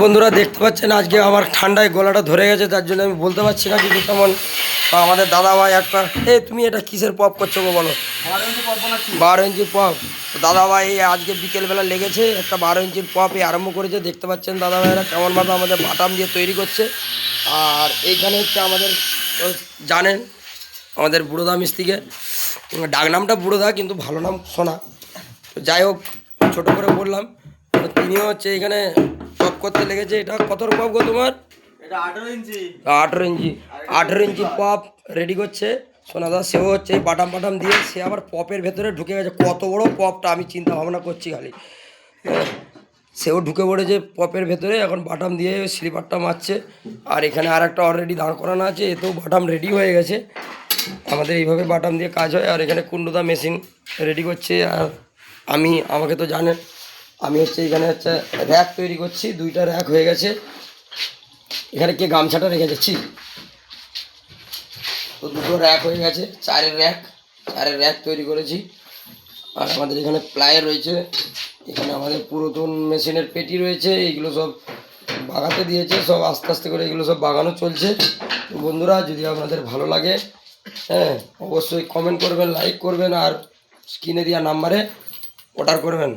বন্ধুরা দেখতে পাচ্ছেন আজকে আমার ঠান্ডায় গলাটা ধরে গেছে, তার জন্য আমি বলতে পারছি না কিছু তেমন। আমাদের দাদা ভাই একটা তুমি এটা কিসের পপ করছো গো বলো? 12 ইঞ্চির পপ। দাদা ভাই আজকে বিকেলবেলা লেগেছে একটা 12 ইঞ্চির পপ আরম্ভ করেছে। দেখতে পাচ্ছেন দাদা ভাইরা কেমনভাবে আমাদের বাটাম দিয়ে তৈরি করছে। আর এইখানে হচ্ছে আমাদের জানেন আমাদের বুড়োদা মিস্ত্রিকে, ডাকনামটা বুড়োদা কিন্তু ভালো নাম সোনা। তো যাই হোক, ছোটো করে বললাম। তো তিনিও হচ্ছে এখানে পপ করতে লেগেছে। এটা কত পপ গো তোমার? এটা 18 ইঞ্চি। 18 ইঞ্চি। 18 ইঞ্চি পপ রেডি করছে সোনাদা। সেও হচ্ছে এই বাটাম বাটাম দিয়ে সে আবার পপের ভেতরে ঢুকে গেছে। কত বড় পপটা আমি চিন্তা ভাবনা করছি খালি। সেও ঢুকে পড়েছে পপের ভেতরে, এখন বাটাম দিয়ে স্লিপারটা মারছে। আর এখানে আর একটা অলরেডি দাঁড় করানো আছে, এতেও বাটাম রেডি হয়ে গেছে। আমাদের এইভাবে বাটাম দিয়ে কাজ হয়। আর এখানে কুন্ডুদা মেশিন রেডি করছে। আর আমাকে তো জানেন, আমি হচ্ছে এখানে হচ্ছে র্যাক তৈরি করছি। 2টা র্যাক হয়ে গেছে। এখানে কে গামছাটা রেখে যাচ্ছি, তো 2টো র্যাক হয়ে গেছে। 4 র্যাক তৈরি করেছি। আর আমাদের এখানে প্লাই রয়েছে। এখানে আমাদের পুরাতন মেশিনের পেটি রয়েছে, এইগুলো সব বাগাতে দিয়েছে। সব আস্তে আস্তে করে এগুলো সব বাগানো চলছে। তো বন্ধুরা যদি আপনাদের ভালো লাগে, হ্যাঁ, অবশ্যই কমেন্ট করবেন, লাইক করবেন, আর স্ক্রিনে দেওয়া নাম্বারে অর্ডার করবেন।